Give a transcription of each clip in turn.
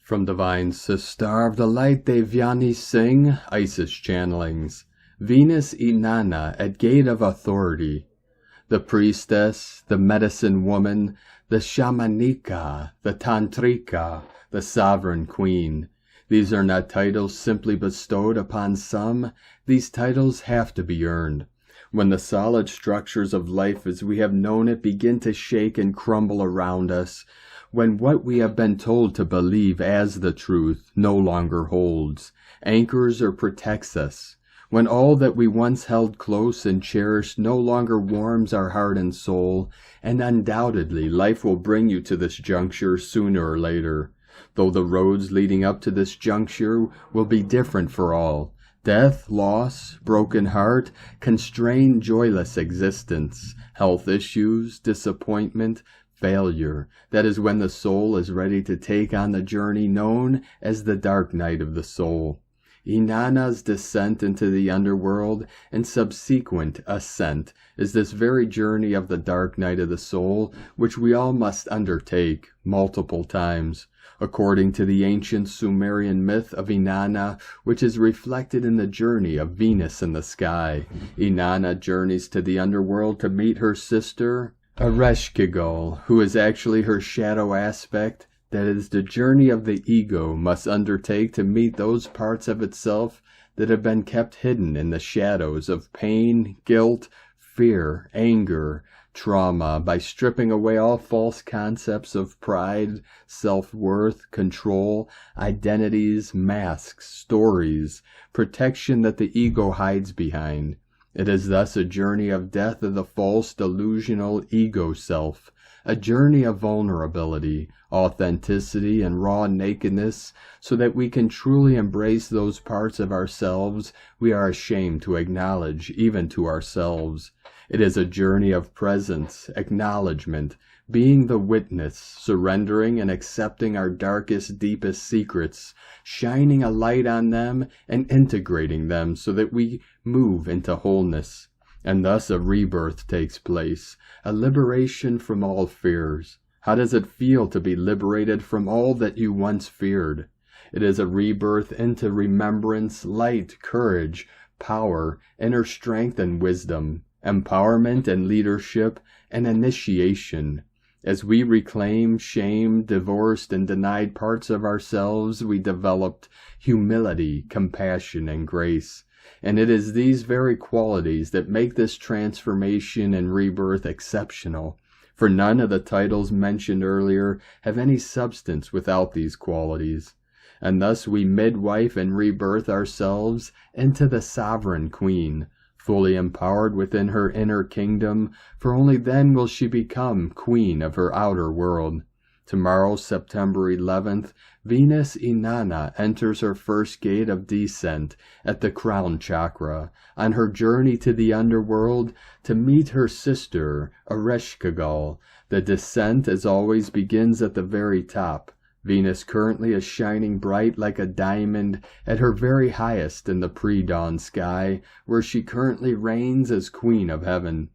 From Divine Sister of the Light Devyani sing Isis channelings. Venus Inanna at Gate of Authority. The Priestess, the Medicine Woman, the Shamanika, the Tantrika, the Sovereign Queen. These are not titles simply bestowed upon some. These titles have to be earned. When the solid structures of life as we have known it begin to shake and crumble around us, when what we have been told to believe as the truth no longer holds, anchors or protects us, when all that we once held close and cherished no longer warms our heart and soul, and undoubtedly life will bring you to this juncture sooner or later, though the roads leading up to this juncture will be different for all. Death, loss, broken heart, constrained, joyless existence, health issues, disappointment, failure. That is when the soul is ready to take on the journey known as the dark night of the soul. Inanna's descent into the underworld and subsequent ascent is this very journey of the dark night of the soul, which we all must undertake multiple times. According to the ancient Sumerian myth of Inanna, which is reflected in the journey of Venus in the sky, Inanna journeys to the underworld to meet her sister, Ereshkigal, who is actually her shadow aspect. That is the journey of the ego must undertake to meet those parts of itself that have been kept hidden in the shadows of pain, guilt, fear, anger, trauma, by stripping away all false concepts of pride, self-worth, control, identities, masks, stories, protection that the ego hides behind. It is thus a journey of death of the false, delusional ego self, a journey of vulnerability, authenticity, and raw nakedness, so that we can truly embrace those parts of ourselves we are ashamed to acknowledge even to ourselves. It is a journey of presence, acknowledgement, being the witness, surrendering and accepting our darkest, deepest secrets, shining a light on them and integrating them so that we move into wholeness. And thus a rebirth takes place, a liberation from all fears. How does it feel to be liberated from all that you once feared? It is a rebirth into remembrance, light, courage, power, inner strength and wisdom, empowerment and leadership, and initiation. As we reclaim shamed, divorced, and denied parts of ourselves, we developed humility, compassion, and grace. And it is these very qualities that make this transformation and rebirth exceptional, for none of the titles mentioned earlier have any substance without these qualities. And thus we midwife and rebirth ourselves into the Sovereign Queen, fully empowered within her inner kingdom, for only then will she become queen of her outer world. Tomorrow, September 11th, Venus Inanna enters her first gate of descent at the crown chakra, on her journey to the underworld to meet her sister, Ereshkigal. The descent, as always, begins at the very top. Venus currently is shining bright like a diamond at her very highest in the pre-dawn sky, where she currently reigns as Queen of Heaven.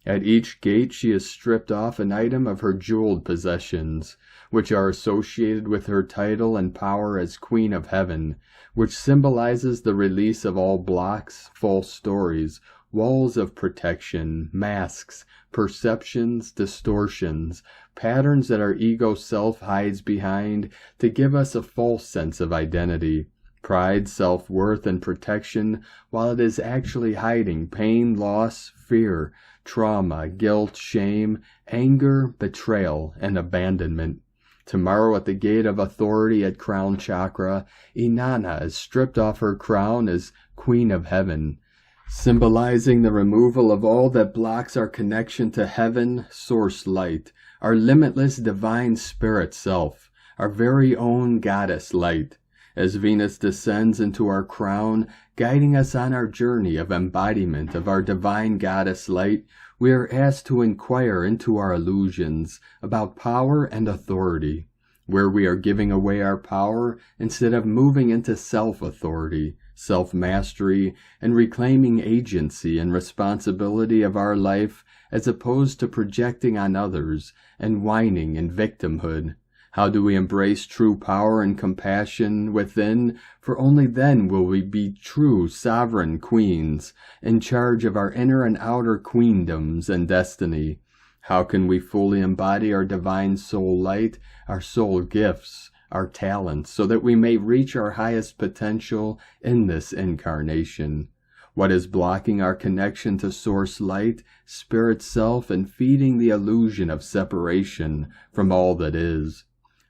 At each gate she is stripped off an item of her jeweled possessions, which are associated with her title and power as Queen of Heaven, which symbolizes the release of all blocks, false stories, walls of protection, masks, perceptions, distortions, patterns that our ego self hides behind to give us a false sense of identity, pride, self-worth, and protection, while it is actually hiding pain, loss, fear, trauma, guilt, shame, anger, betrayal, and abandonment. Tomorrow at the Gate of Authority at Crown Chakra, Inanna is stripped off her crown as Queen of Heaven, symbolizing the removal of all that blocks our connection to heaven, source light, our limitless divine spirit self, our very own goddess light. As Venus descends into our crown, guiding us on our journey of embodiment of our divine goddess light, we are asked to inquire into our illusions about power and authority, where we are giving away our power instead of moving into self-authority, self-mastery, and reclaiming agency and responsibility of our life, as opposed to projecting on others and whining in victimhood. How do we embrace true power and compassion within? For only then will we be true sovereign queens, in charge of our inner and outer queendoms and destiny. How can we fully embody our divine soul light, our soul gifts, our talents, so that we may reach our highest potential in this incarnation? What is blocking our connection to source light, spirit self, and feeding the illusion of separation from all that is?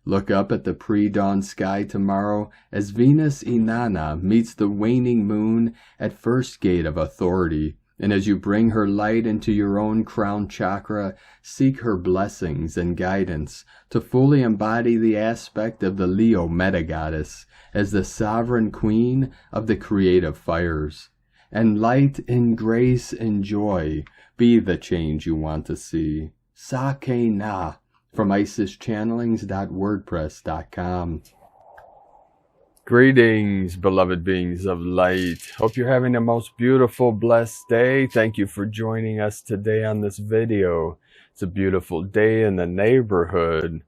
Look up at the pre-dawn sky tomorrow as Venus Inanna meets the waning moon at first gate of authority. And as you bring her light into your own crown chakra, seek her blessings and guidance to fully embody the aspect of the Leo meta-goddess as the sovereign queen of the creative fires. And light and grace and joy be the change you want to see. Dākinī from IsisChannelings.wordpress.com. Greetings, beloved beings of light. Hope you're having a most beautiful, blessed day. Thank you for joining us today on this video. It's a beautiful day in the neighborhood.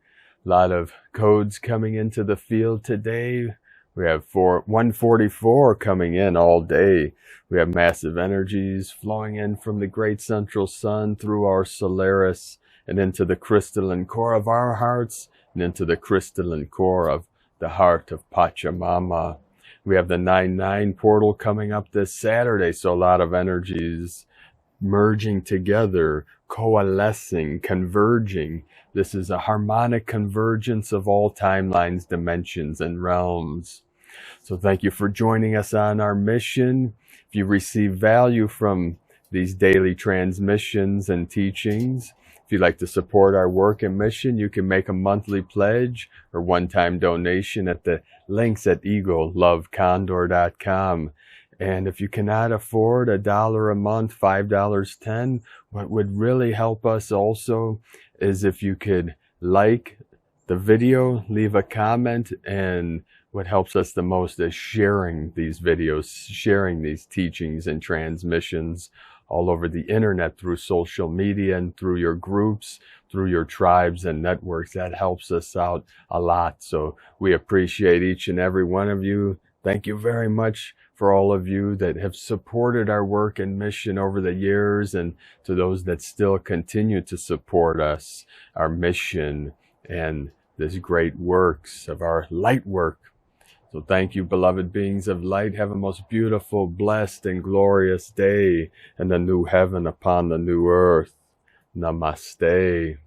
A lot of codes coming into the field today. We have 144 coming in all day. We have massive energies flowing in from the great central sun through our Solaris and into the crystalline core of our hearts and into the crystalline core of the heart of Pachamama. We have the 9-9 portal coming up this Saturday, so a lot of energies merging together, coalescing, converging. This is a harmonic convergence of all timelines, dimensions, and realms. So thank you for joining us on our mission. If you receive value from these daily transmissions and teachings, if you'd like to support our work and mission, you can make a monthly pledge or one-time donation at the links at egolovecondor.com. And if you cannot afford $1 a month, $5.10, what would really help us also is if you could like the video, leave a comment, and what helps us the most is sharing these videos, sharing these teachings and transmissions all over the internet through social media and through your groups, through your tribes and networks. That helps us out a lot. So we appreciate each and every one of you. Thank you very much for all of you that have supported our work and mission over the years, and to those that still continue to support us, our mission, and this great works of our light work. So thank you, beloved beings of light. Have a most beautiful, blessed, and glorious day in the new heaven upon the new earth. Namaste.